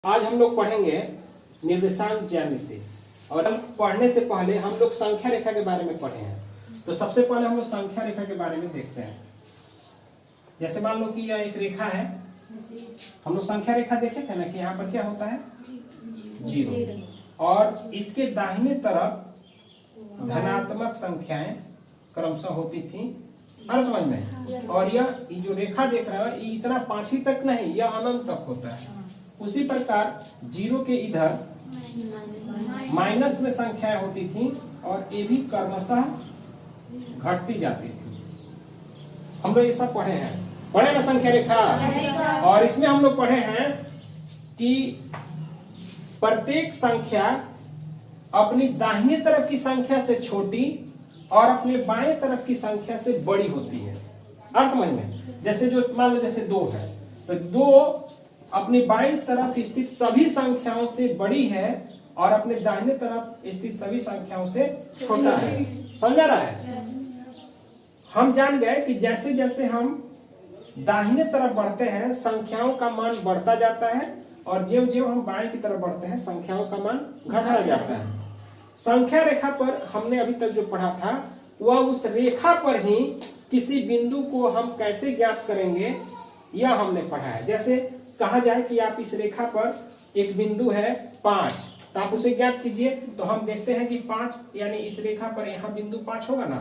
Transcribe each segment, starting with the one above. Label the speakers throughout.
Speaker 1: आज हम लोग पढ़ेंगे निर्देशांक ज्यामिति। और हम पढ़ने से पहले हम लोग संख्या रेखा के बारे में पढ़े हैं। तो सबसे पहले हम लोग संख्या रेखा के बारे में देखते हैं। जैसे मान लो कि यह एक रेखा है, हम लोग संख्या रेखा देखे थे ना कि यहाँ पर क्या होता है, जीरो, और इसके दाहिने तरफ धनात्मक संख्याएं क्रमशः होती थी। हर समझ में। और यह जो रेखा देख रहा है ये इतना 5 ही तक नहीं, यह अनंत तक होता है। उसी प्रकार जीरो के इधर माइनस में संख्याएं होती थी और ये भी क्रमशः घटती जाती थी। हम लोग ये सब पढ़े ना संख्या रेखा। और इसमें हम लोग पढ़े हैं कि प्रत्येक संख्या अपनी दाहिने तरफ की संख्या से छोटी और अपने बाएं तरफ की संख्या से बड़ी होती है। और समझ में, जैसे जो मान लो जैसे 2 है तो 2 अपनी बाईं तरफ स्थित सभी संख्याओं से बड़ी है और अपने दाहिने तरफ स्थित सभी संख्याओं से छोटा है। समझ रहा है? हम जान गए कि जैसे जैसे हम दाहिने तरफ बढ़ते हैं संख्याओं का मान बढ़ता जाता है और ज्यों ज्यों हम बाएं की तरफ बढ़ते हैं संख्याओं का मान घटता जाता है। संख्या रेखा पर हमने अभी तक जो पढ़ा था वह उस रेखा पर ही किसी बिंदु को हम कैसे ज्ञात करेंगे यह हमने पढ़ा है। जैसे कहा जाए कि आप इस रेखा पर एक बिंदु है 5, तो आप उसे ज्ञात कीजिए। तो हम देखते हैं कि 5 यानी इस रेखा पर यहाँ बिंदु 5 होगा ना,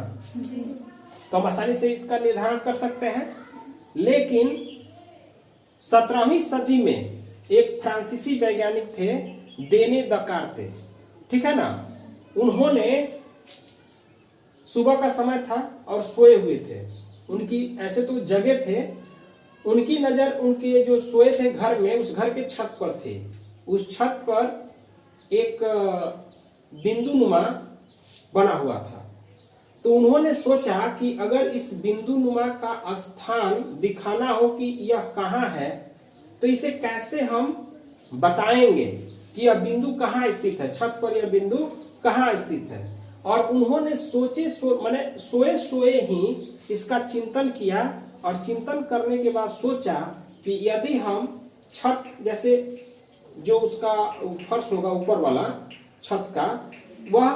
Speaker 1: तो हम आसानी से इसका निर्धारण कर सकते हैं। लेकिन 17वीं सदी में एक फ्रांसीसी वैज्ञानिक थे रेने दकार्ते, ठीक है ना। उन्होंने सुबह का समय था और सोए हुए थे, उनकी ऐसे तो जगे थे, उनकी नजर उनके जो सोए थे घर में उस घर के छत पर थे। उस छत पर एक बिंदुनुमा बना हुआ था। तो उन्होंने सोचा कि अगर इस बिंदुनुमा का स्थान दिखाना हो कि यह कहाँ है तो इसे कैसे हम बताएंगे कि यह बिंदु कहाँ स्थित है, छत पर यह बिंदु कहाँ स्थित है। और उन्होंने सोए सोए ही इसका चिंतन किया और चिंतन करने के बाद सोचा कि यदि हम छत जैसे जो उसका फर्श होगा ऊपर वाला छत का वह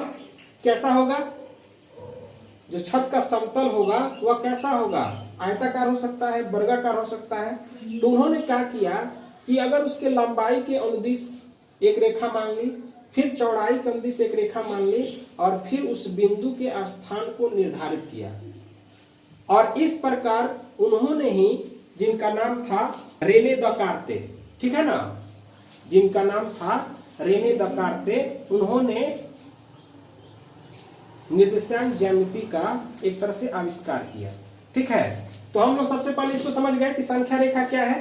Speaker 1: कैसा होगा, जो छत का समतल होगा वह कैसा होगा, आयताकार हो सकता है, वर्गाकार हो सकता है। तो उन्होंने क्या किया कि अगर उसके लंबाई के अनुदिश एक रेखा मान ली, फिर चौड़ाई के अनुदिश एक रेखा मान ली और फिर उस बिंदु के स्थान को निर्धारित किया। और इस प्रकार उन्होंने ही, जिनका नाम था रेने दकार्ते, ठीक है ना, जिनका नाम था रेने दकार्ते, उन्होंने निर्देशांक ज्यामिति का एक तरह से आविष्कार किया। ठीक है, तो हम लोग सबसे पहले इसको समझ गए कि संख्या रेखा क्या है।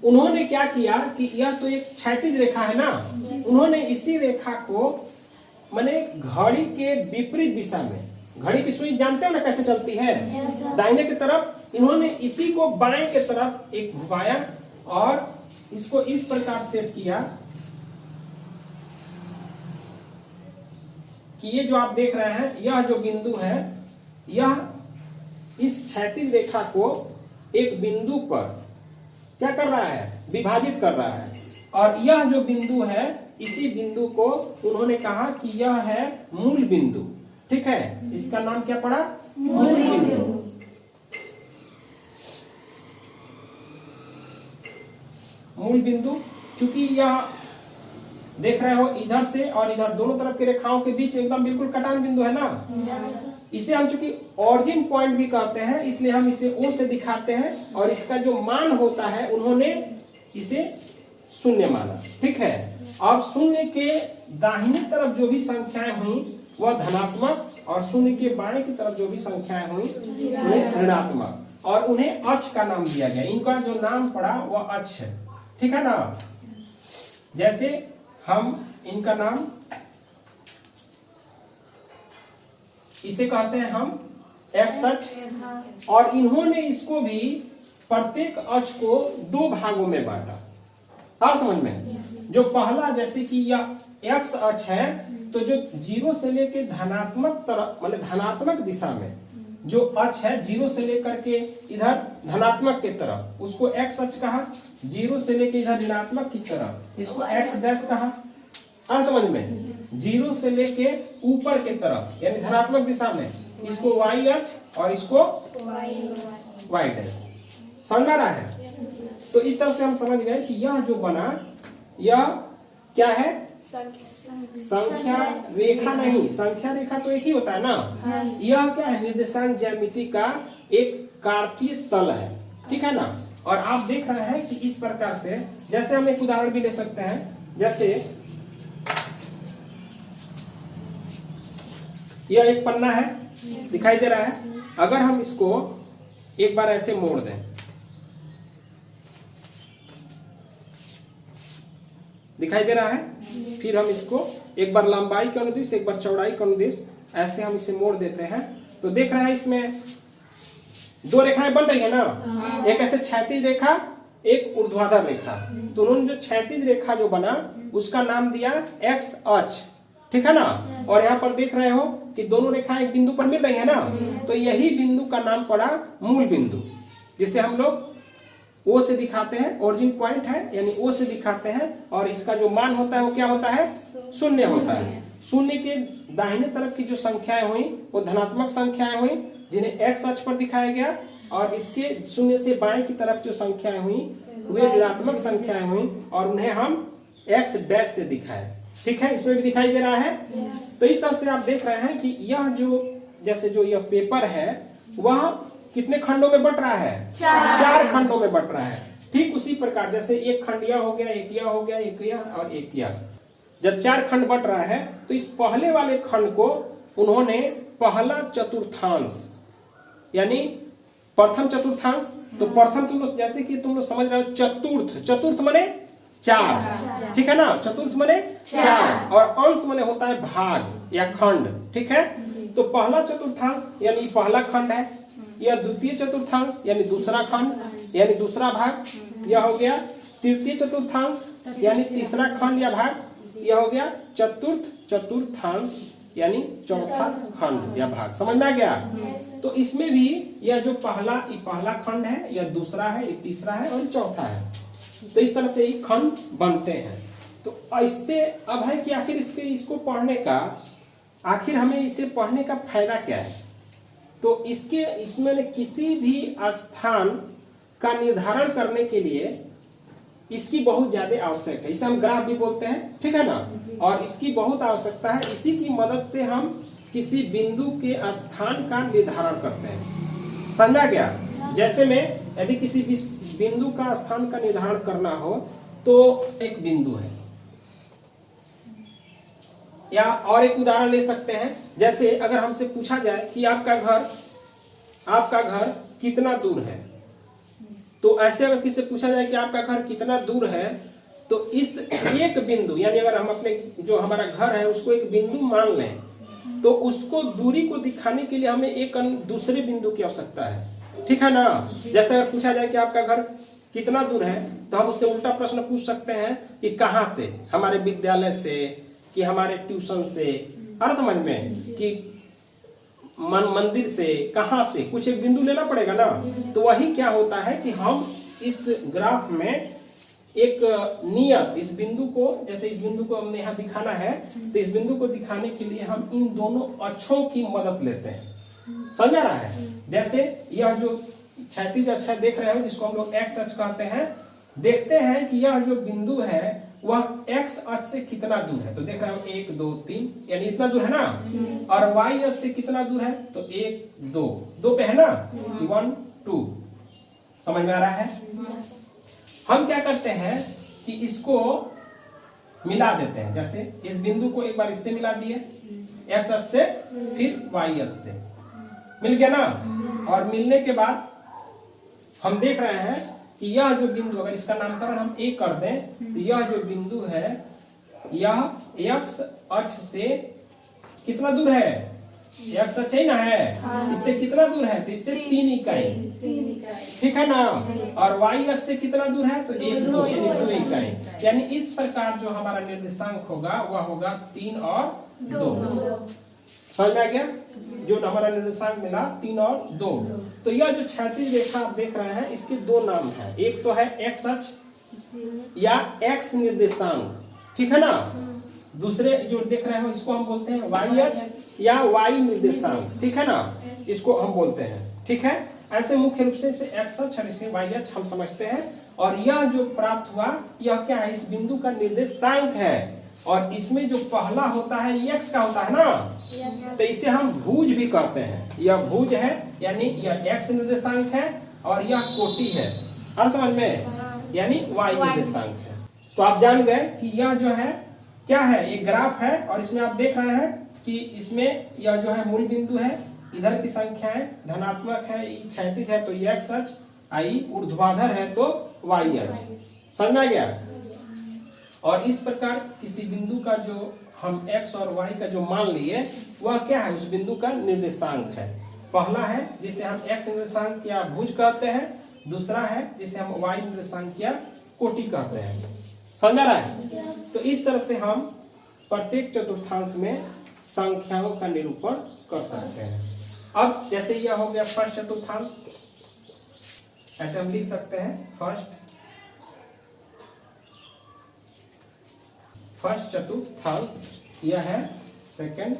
Speaker 1: उन्होंने क्या किया कि यह तो एक क्षैतिज रेखा है ना, उन्होंने इसी रेखा को माने घड़ी के विपरीत दिशा में, घड़ी की सुई जानते हो ना कैसे चलती है, दाहिने की तरफ, इन्होंने इसी को बाएं की तरफ एक घुमाया और इसको इस प्रकार सेट किया कि ये जो आप देख रहे हैं यह जो बिंदु है यह इस क्षैतिज रेखा को एक बिंदु पर क्या कर रहा है, विभाजित कर रहा है। और यह जो बिंदु है इसी बिंदु को उन्होंने कहा कि यह है मूल बिंदु। ठीक है, इसका नाम क्या पड़ा, मूल बिंदु। मूल बिंदु, चूंकि यह देख रहे हो इधर से और इधर दोनों तरफ के रेखाओं के बीच एकदम बिल्कुल कटान बिंदु है ना, इसे हम चूंकि ऑरिजिन पॉइंट भी कहते हैं इसलिए हम इसे O से दिखाते हैं और इसका जो मान होता है उन्होंने इसे 0 माना। ठीक है, अब 0 के दाहिने तरफ जो भी संख्याएं हुई वह धनात्मक और 0 के बाएं की तरफ जो भी संख्याएं हुई उन्हें ऋणात्मक, और उन्हें अक्ष का नाम दिया गया। इनका जो नाम पड़ा वह अक्ष है। ठीक है ना, जैसे हम इनका नाम इसे कहते हैं हम एक्स अक्ष, और इन्होंने इसको भी प्रत्येक अक्ष को 2 भागों में बांटा। हाँ समझ में, जो पहला जैसे कि यह एक्स अक्ष है तो जो 0 से लेके धनात्मक तरफ मतलब धनात्मक दिशा में जो अक्ष है 0 से लेकर के इधर धनात्मक की तरफ, उसको एक्स अक्ष कहा। 0 से लेकर इधर ऋणात्मक की तरफ, इसको एक्स डैश कहा। आ समझ में? 0 से लेके ऊपर की तरफ यानी धनात्मक दिशा में, इसको वाई अक्ष और इसको वाई डैश। समझ आ रहा है? तो इस तरह से हम समझ गए कि यह जो बना, यह क्या है? संख्या रेखा नहीं, संख्या रेखा तो एक ही होता है ना। यह क्या है? निर्देशांक ज्यामिति का एक कार्तीय तल है, ठीक है ना। और आप देख रहे हैं कि इस प्रकार से, जैसे हम एक उदाहरण भी ले सकते हैं, जैसे यह एक पन्ना है, दिखाई दे रहा है। अगर हम इसको एक बार ऐसे मोड़ दें, दिखाई दे रहा है, फिर हम इसको एक बार लंबाई के अनुदिश, एक बार चौड़ाई के अनुदिश ऐसे हम इसे मोड़ देते हैं, तो देख रहे हैं इसमें दो रेखाएं बन रही है ना। एक ऐसे क्षैतिज रेखा, एक ऊर्ध्वाधर रेखा। तो उन्होंने जो क्षैतिज रेखा जो बना उसका नाम दिया एक्स अक्ष, ठीक है ना। और यहाँ पर देख रहे हो कि दोनों रेखाएं एक बिंदु पर मिल रही है ना, तो यही बिंदु का नाम पड़ा मूल बिंदु, जिसे हम लोग ओ से दिखाते हैं, ओरिजिन पॉइंट है यानी ओ से दिखाते हैं। और इसका जो मान होता है वो क्या होता है? शून्य होता है। शून्य के दाहिने तरफ की जो संख्याएं हुई वो धनात्मक संख्याएं हुई, जिन्हें एक्स अक्ष पर दिखाया गया। और इसके शून्य से बाएं की तरफ जो संख्याएं हुई वे ऋणात्मक संख्याएं हुई, और उन्हें हम एक्स डैश से दिखाए, ठीक है। इसमें भी दिखाई दे रहा है। तो इस तरह से आप देख रहे हैं कि यह जो, जैसे जो यह पेपर है वह कितने खंडों में बट रहा है? 4 खंडों में बट रहा है। ठीक उसी प्रकार जैसे एक खंड यह हो गया, एक यह हो गया, एक यह और एक यह। जब 4 खंड बट रहा है तो इस पहले वाले खंड को उन्होंने पहला चतुर्थांश यानी प्रथम चतुर्थांश, तो प्रथम तुम लोग जैसे कि तुम लोग समझ रहे हो चतुर्थ, चतुर्थ माने 4, ठीक है ना। चतुर्थ माने 4 और अंश माने होता है भाग या खंड, ठीक है। तो पहला चतुर्थांश यानी पहला खंड है, यह द्वितीय चतुर्थांश यानी दूसरा खंड यानी दूसरा भाग, यह हो गया तृतीय चतुर्थांश यानी तीसरा खंड या भाग, यह हो गया चतुर्थ चतुर्थांश यानी चौथा खंड या भाग। समझ में आ गया? तो इसमें भी यह जो पहला खंड है, यह दूसरा है, यह तीसरा है और चौथा है। तो इस तरह से ही खंड बनते हैं। तो इससे अब है कि आखिर इसको पढ़ने का, आखिर हमें इसे पढ़ने का फायदा क्या है? तो इसमें किसी भी स्थान का निर्धारण करने के लिए इसकी बहुत ज्यादा आवश्यक है। इसे हम ग्राफ भी बोलते हैं, ठीक है ना। और इसकी बहुत आवश्यकता है। इसी की मदद से हम किसी बिंदु के स्थान का निर्धारण करते हैं। समझा गया? जैसे में यदि किसी बिंदु का स्थान का निर्धारण करना हो तो एक बिंदु है, या और एक उदाहरण ले सकते हैं। जैसे अगर हमसे पूछा जाए कि आपका घर कितना दूर है, तो ऐसे अगर किसी से पूछा जाए कि आपका घर कितना दूर है, तो इस एक बिंदु यानी अगर हम अपने जो हमारा घर है उसको एक बिंदु मान लें, तो उसको दूरी को दिखाने के लिए हमें एक दूसरे बिंदु की आवश्यकता है, ठीक है ना। जैसे अगर पूछा जाए कि आपका घर कितना दूर है, तो हम उससे उल्टा प्रश्न पूछ सकते हैं कि कहाँ से, हमारे विद्यालय से कि हमारे ट्यूशन से, हर समझ में कि मंदिर से, कहां से, कुछ एक बिंदु लेना पड़ेगा ना। तो वही क्या होता है कि हम इस ग्राफ में एक नियत इस बिंदु को, जैसे इस बिंदु को हमने यहाँ दिखाना है, तो इस बिंदु को दिखाने के लिए हम इन दोनों अक्षों की मदद लेते हैं। समझ आ रहा है? जैसे यह जो क्षैतिज अक्ष देख रहे हो जिसको हम लोग एक्स अक्ष कहते हैं, देखते हैं कि यह जो बिंदु है वह एक्स अक्ष से कितना दूर है। तो देख रहे हो 1 2 3 यानी इतना दूर है ना। और वाई अक्ष से कितना दूर है, तो 1 2 पे है ना, 1 2। समझ में आ रहा है? हम क्या करते हैं कि इसको मिला देते हैं। जैसे इस बिंदु को एक बार इससे मिला दिए, एक्स अक्ष से, फिर वाई अक्ष से मिल गया ना। और मिलने के बाद हम देख रहे हैं कि यह जो बिंदु, अगर इसका नामकरण हम ए कर दें, तो यह जो बिंदु है यह एक्स अक्ष से कितना दूर है? एक्स अक्ष ही ना है, इससे कितना दूर है? तो इससे 3 इकाई, ठीक है ना। और वाई अक्ष से कितना दूर है? तो 1 2 यानी 2 इकाई। यानी इस प्रकार जो हमारा निर्देशांक होगा वह होगा 3 और 2। समझ में आ गया? जो हमारा निर्देशांक मिला 3 और 2। तो यह जो क्षैतिज रेखा आप देख रहे हैं इसके दो नाम है, एक तो है एक्स अक्ष या एक्स निर्देशांक, ठीक है ना। दूसरे जो देख रहे हो इसको हम बोलते हैं वाई अक्ष या वाई निर्देशांक, ठीक है ना, इसको हम बोलते हैं, ठीक है। ऐसे मुख्य रूप से इसे एक्स अक्ष और इसे वाई अक्ष हम समझते हैं। और यह जो प्राप्त हुआ यह क्या है, इस बिंदु का निर्देशांक है। और इसमें जो पहला होता है ये एक्स का होता है ना, तो इसे हम भुज भी कहते हैं। यह भुज है यानी यह एक्स निर्देशांक है और यह कोटि है, हर समझ में, यानी वाई निर्देशांक है। तो आप जान गए कि यह जो है क्या है, एक ग्राफ है। और इसमें आप देख रहे हैं कि इसमें यह जो है मूल बिंदु है, इधर की संख्याएं धनात्मक है, क्षैतिज है तो ये एक्स अक्ष, आई ऊर्ध्वाधर है तो वाई अक्ष। समझ में आ गया? और इस प्रकार किसी बिंदु का जो हम x और y का जो मान लिए वह क्या है, उस बिंदु का निर्देशांक है। पहला है जिसे हम x निर्देशांक या भुज कहते हैं, दूसरा है जिसे हम y निर्देशांक या कोटि कहते हैं। समझ आ रहा है? तो इस तरह से हम प्रत्येक चतुर्थांश में संख्याओं का निरूपण कर सकते हैं। अब जैसे यह हो गया फर्स्ट चतुर्थांश, ऐसे हम लिख सकते हैं फर्स्ट चतुर्थांश, यह है सेकंड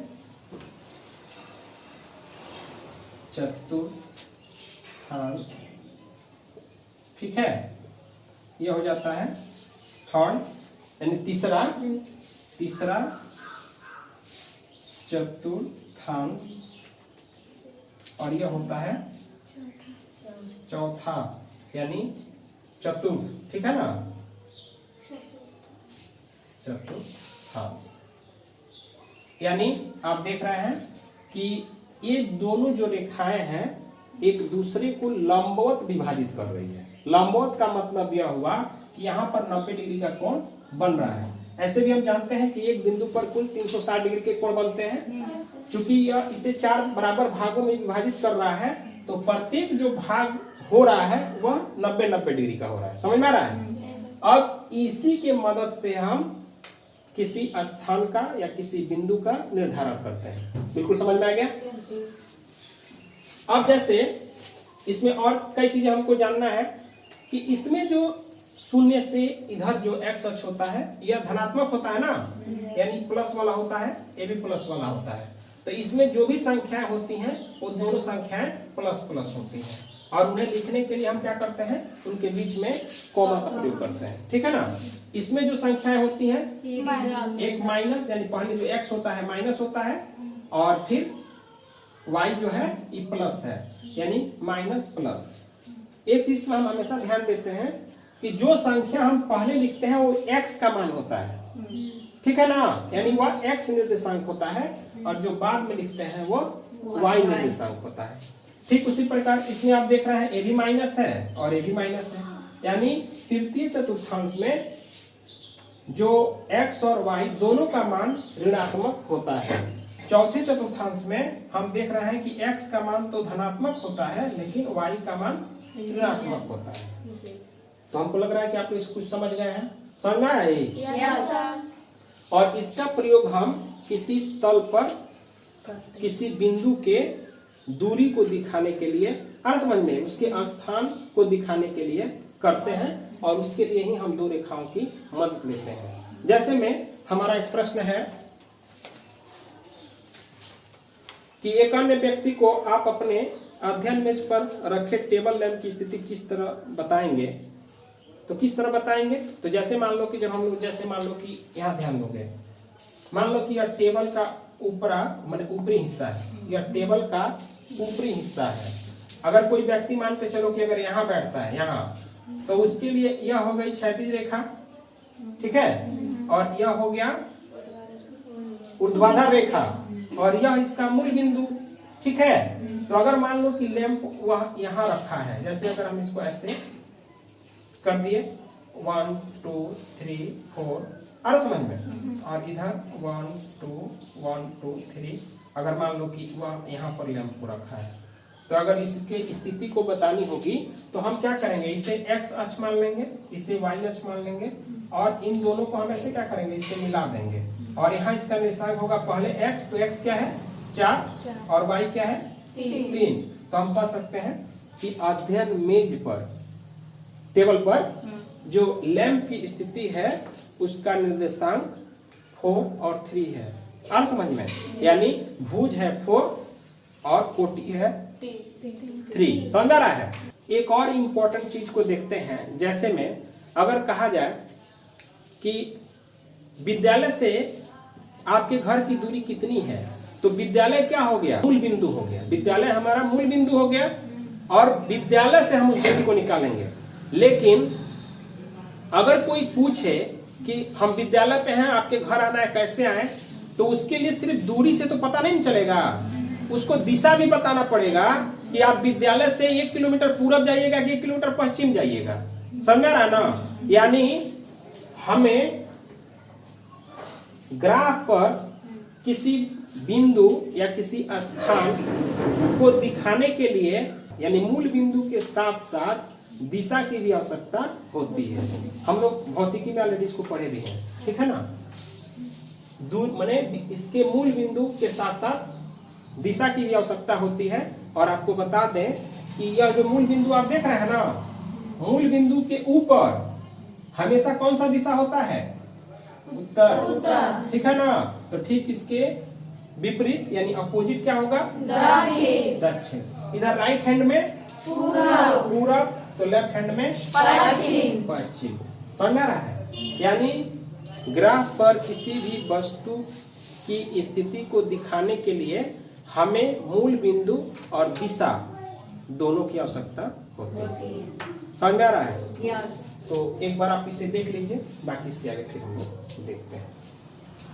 Speaker 1: चतुर्थांश, ठीक है। यह हो जाता है थर्ड यानी तीसरा चतुर्थांश, और यह होता है चौथा यानी चतुर्थ, ठीक है ना, चतुर्थांश। यानी आप देख रहे हैं कि ये दोनों जो रेखाएं हैं एक दूसरे को लंबवत विभाजित कर रही है। लंबवत का मतलब यह हुआ कि यहाँ पर 90 डिग्री का कोण बन रहा है। ऐसे भी हम जानते हैं कि एक बिंदु पर कुल 360 डिग्री के कोण बनते हैं। क्योंकि यह इसे 4 बराबर भागों में विभाजित कर रहा है तो प्रत्येक जो भाग हो रहा है वह 90-90 डिग्री का हो रहा है। समझ में आ रहा है? अब इसी के मदद से हम किसी स्थान का या किसी बिंदु का निर्धारण करते हैं। बिल्कुल समझ में आ गया? अब जैसे इसमें और कई चीजें हमको जानना है कि इसमें जो शून्य से इधर जो एक्स अक्ष होता है यह धनात्मक होता है ना, यानी प्लस वाला होता है, ये भी प्लस वाला होता है। तो इसमें जो भी संख्याएं होती हैं वो दोनों संख्याएं प्लस प्लस होती हैं। और उन्हें लिखने के लिए हम क्या करते हैं, उनके बीच में कॉमा का प्रयोग करते हैं, ठीक है ना। इसमें जो संख्याएं होती हैं एक माइनस, यानी पहले जो x होता है माइनस होता है और फिर y जो है ये प्लस है, यानी माइनस प्लस। एक चीज में हम हमेशा ध्यान देते हैं कि जो संख्या हम पहले लिखते हैं वो x का मान होता है, ठीक है ना, यानी वह x निर्देशांक होता है, और जो बाद में लिखते हैं वो y निर्देशांक होता है। ठीक उसी प्रकार इसमें आप देख रहे हैं ए भी माइनस है और ए भी माइनस है, यानी तृतीय चतुर्थांश में जो x और y दोनों का मान ऋणात्मक होता है। चौथे चतुर्थांश में हम देख रहे हैं कि x का मान तो धनात्मक होता है लेकिन y का मान ऋणात्मक होता है। तो हमको लग रहा है कि आप लोग कुछ समझ गए हैं, समझ आए? और इसका प्रयोग हम किसी तल पर किसी बिंदु के दूरी को दिखाने के लिए, समझ में, उसके स्थान को दिखाने के लिए करते हैं, और उसके लिए ही हम दो रेखाओं की मदद लेते हैं। जैसे में हमारा एक प्रश्न है कि एक अन्य व्यक्ति को आप अपने अध्ययन मेज पर रखे टेबल लैंप की स्थिति किस तरह बताएंगे। तो किस तरह बताएंगे, तो जैसे मान लो कि जब हम लोग, जैसे मान लो कि यहाँ ध्यान दोगे, मान लो कि यह टेबल का ऊपरा माने ऊपरी हिस्सा है, यह टेबल का ऊपरी हिस्सा है। अगर कोई व्यक्ति मान के चलो कि अगर यहाँ बैठता है यहाँ, तो उसके लिए यह हो गई क्षैतिज रेखा, ठीक है, और यह हो गया ऊर्ध्वाधर रेखा, और यह इसका मूल बिंदु, ठीक है। तो अगर मान लो कि लैंप वह यहाँ रखा है, जैसे अगर हम इसको ऐसे कर दिए 1 2 3 4, समझ में, और इधर 1 2 3, अगर मान लो कि वह यहाँ पर लैंप को रखा है, तो अगर इसके स्थिति को बतानी होगी तो हम क्या करेंगे, इसे x अक्ष मान लेंगे, इसे y अक्ष मान लेंगे, और इन दोनों को हम ऐसे क्या करेंगे, इसे मिला देंगे, और यहाँ इसका निशान होगा पहले x, तो x क्या है 4 और y क्या है 3। तो हम कह सकते हैं कि अध्ययन मेज पर, टेबल पर जो लैंप की स्थिति है उसका निर्देशांक 4 और 3 है। और समझ में, यानी भुज है 4 और कोटि है 3। समझ आ रहा है। एक और इम्पोर्टेंट चीज को देखते हैं, जैसे में अगर कहा जाए कि विद्यालय से आपके घर की दूरी कितनी है, तो विद्यालय क्या हो गया, मूल बिंदु हो गया। विद्यालय हमारा मूल बिंदु हो गया और विद्यालय से हम उस दूरी को निकालेंगे। लेकिन अगर कोई पूछे कि हम विद्यालय पे हैं, आपके घर आना है, कैसे आए, तो उसके लिए सिर्फ दूरी से तो पता नहीं चलेगा, उसको दिशा भी बताना पड़ेगा कि आप विद्यालय से 1 किलोमीटर पूरब जाइएगा कि 1 किलोमीटर पश्चिम जाइएगा। समझ रहा ना। यानी हमें ग्राफ पर किसी बिंदु या किसी स्थान को दिखाने के लिए, यानी मूल बिंदु के साथ साथ दिशा की भी आवश्यकता होती है। हम लोग भौतिकी में ऑलरेडी इसको पढ़े भी हैं, ठीक है ना। दूर माने इसके मूल बिंदु के साथ साथ दिशा की भी आवश्यकता होती है। और आपको बता दें कि यह जो मूल बिंदु आप देख रहे हैं ना, मूल बिंदु के ऊपर हमेशा कौन सा दिशा होता है, उत्तर, ठीक है ना। तो ठीक इसके विपरीत यानी अपोजिट क्या होगा, दक्षिण। इधर राइट हैंड में पूरब, तो लेफ्ट हैंड में पश्चिम। समझ में आ रहा है। यानी ग्राफ पर किसी भी वस्तु की स्थिति को दिखाने के लिए हमें मूल बिंदु और दिशा दोनों की आवश्यकता होती है। समझ में आ रहा है। तो एक बार आप इसे देख लीजिए, बाकी इसके आगे फिर हम लोग देखते हैं।